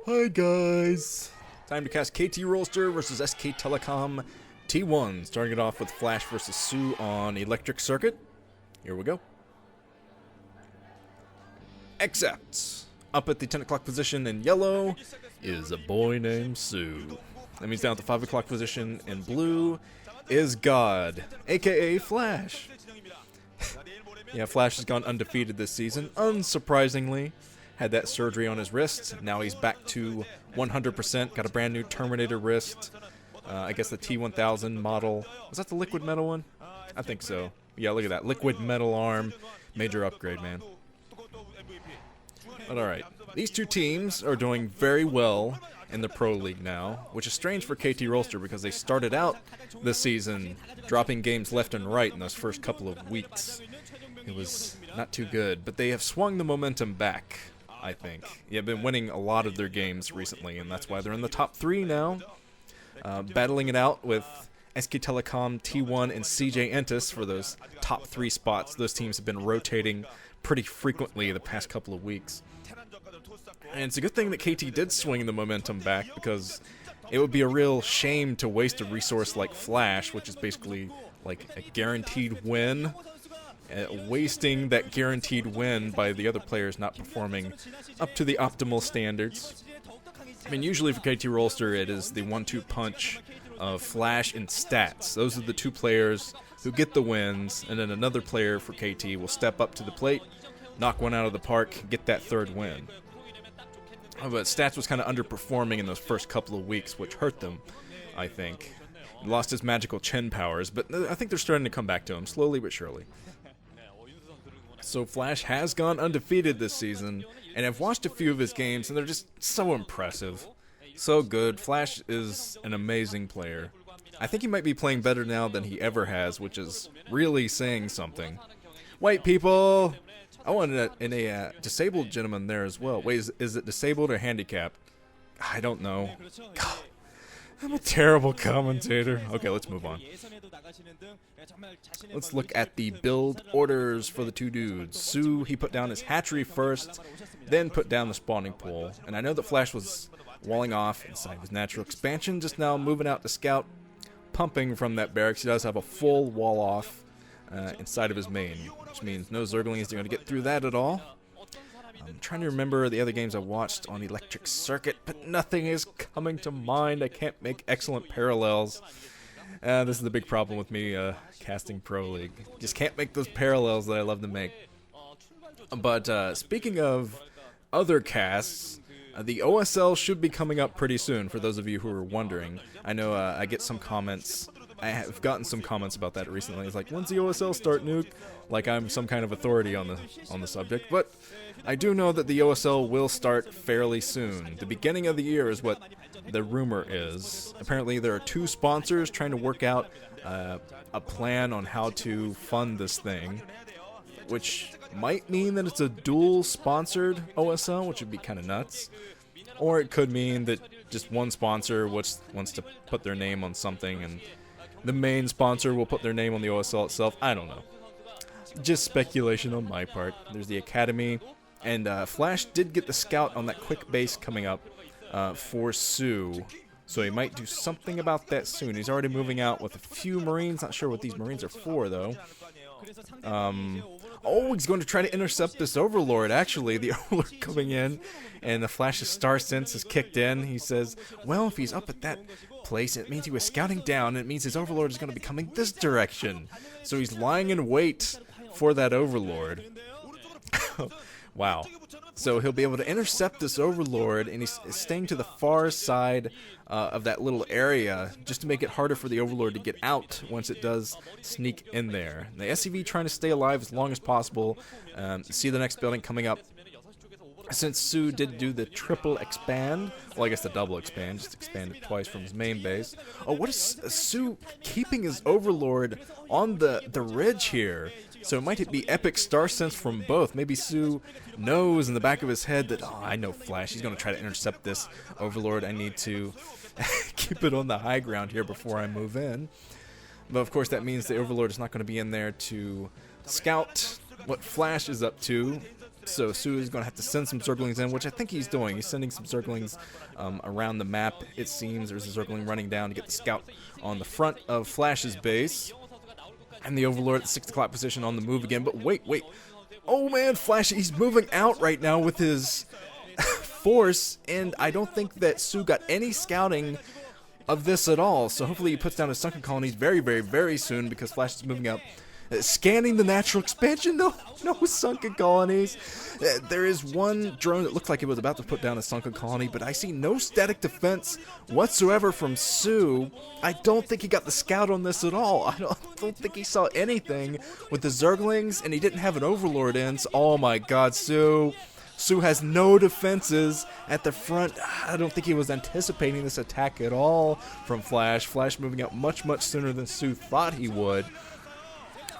Hi guys! Time to cast KT Rolster versus SKTelecom T1. Starting it off with Flash versus Sue on Electric Circuit. Here we go. Accept. Up at the 10 o'clock position in yellow is a boy named Sue. That means down at the 5 o'clock position in blue is God, aka Flash. Yeah, Flash has gone undefeated this season, unsurprisingly. Had that surgery on his wrist. Now he's back to 100%. Got a brand new Terminator wrist. I guess the T1000 model. Was that the liquid metal one? I think so. Yeah, look at that. Liquid metal arm. Major upgrade, man. But alright. These two teams are doing very well in the Pro League now, which is strange for KT Rolster because they started out this season dropping games left and right in those first couple of weeks. It was not too good, but they have swung the momentum back, I think. They've been winning a lot of their games recently, and that's why they're in the top 3 now. Battling it out with SKTelecom T1 and CJ Entus for those top 3 spots. Those teams have been rotating pretty frequently the past couple of weeks. And it's a good thing that KT did swing the momentum back, because it would be a real shame to waste a resource like Flash, which is basically like a guaranteed win. Wasting that guaranteed win by the other players not performing up to the optimal standards. I mean, usually for KT Rolster, it is the 1-2 punch of Flash and Stats. Those are the two players who get the wins, and then another player for KT will step up to the plate, knock one out of the park, get that third win. But Stats was kind of underperforming in those first couple of weeks, which hurt them, I think. He lost his magical Chen powers, but I think they're starting to come back to him, slowly but surely. So Flash has gone undefeated this season, and I've watched a few of his games, and they're just so impressive. So good. Flash is an amazing player. I think he might be playing better now than he ever has, which is really saying something. White people! I wanted a disabled gentleman there as well. Wait, is it disabled or handicapped? I don't know. God, I'm a terrible commentator. Okay, let's move on. Let's look at the build orders for the two dudes. Sue, he put down his hatchery first, then put down the spawning pool. And I know that Flash was walling off inside his natural expansion, just now moving out to scout, pumping from that barracks. He does have a full wall off inside of his main, which means no Zerglings are going to get through that at all. I'm trying to remember the other games I watched on Electric Circuit, but nothing is coming to mind. I can't make excellent parallels. This is the big problem with me casting Pro League. Just can't make those parallels that I love to make. But speaking of other casts, the OSL should be coming up pretty soon, for those of you who are wondering. I know I get some comments. I have gotten some comments about that recently. It's like, when's the OSL start, Nuke? Like I'm some kind of authority on the subject. But I do know that the OSL will start fairly soon. The beginning of the year is what the rumor is. Apparently there are 2 sponsors trying to work out a plan on how to fund this thing, which might mean that it's a dual-sponsored OSL, which would be kind of nuts. Or it could mean that just one sponsor wants to put their name on something, and the main sponsor will put their name on the OSL itself. I don't know. Just speculation on my part. There's the Academy, and Flash did get the scout on that quick base coming up for Sue, so he might do something about that soon. He's already moving out with a few Marines. Not sure what these Marines are for, though. Oh, he's going to try to intercept this Overlord, actually. The Overlord coming in, and the Flash's Star Sense is kicked in. He says, well, if he's up at that place, it means he was scouting down, and it means his Overlord is going to be coming this direction. So he's lying in wait for that Overlord. Wow. So he'll be able to intercept this Overlord, and he's staying to the far side of that little area just to make it harder for the Overlord to get out once it does sneak in there. The SCV trying to stay alive as long as possible. See the next building coming up. Since Sue did do the triple expand, well, I guess the double expand, just expanded twice from his main base. Oh, what is Sue keeping his Overlord on the ridge here? So it might be epic Star Sense from both. Maybe Sue knows in the back of his head that, oh, I know Flash. He's going to try to intercept this Overlord. I need to keep it on the high ground here before I move in. But of course that means the Overlord is not going to be in there to scout what Flash is up to. So Su is going to have to send some Zerglings in, which I think he's doing. He's sending some Zerglings around the map, it seems. There's a Zergling running down to get the scout on the front of Flash's base. And the Overlord at the 6 o'clock position on the move again. But wait. Oh man, Flash, he's moving out right now with his force. And I don't think that Su got any scouting of this at all. So hopefully he puts down his sunken colonies very, very, very soon, because Flash is moving out. Scanning the natural expansion, no sunken colonies. There is one drone that looked like it was about to put down a sunken colony, but I see no static defense whatsoever from Su. I don't think he got the scout on this at all. I don't think he saw anything with the Zerglings, and he didn't have an Overlord in. So, oh my God, Su has no defenses at the front. I don't think he was anticipating this attack at all from Flash. Flash moving out much, much sooner than Su thought he would.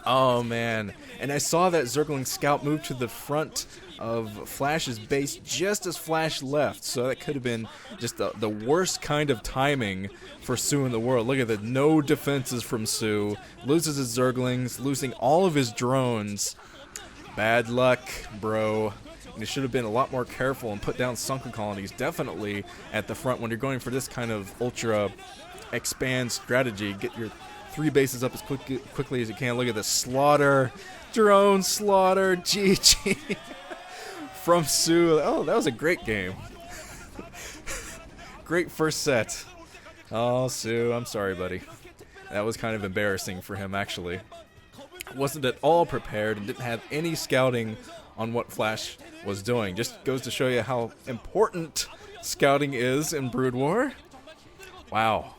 Oh man, and I saw that Zergling scout move to the front of Flash's base just as Flash left, so that could have been just the worst kind of timing for Su in the world. Look at that, no defenses from Su, loses his Zerglings, losing all of his drones. Bad luck, bro. And you should have been a lot more careful and put down sunken colonies, definitely at the front when you're going for this kind of ultra expand strategy. Get your 3 bases up as quickly as you can. Look at the slaughter. Drone slaughter. GG. From Su. Oh, that was a great game. Great first set. Oh, Su, I'm sorry, buddy. That was kind of embarrassing for him, actually. Wasn't at all prepared and didn't have any scouting on what Flash was doing. Just goes to show you how important scouting is in Brood War. Wow.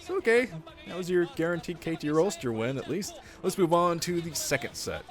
Okay, that was your guaranteed KT Rolster win, at least. Let's move on to the second set.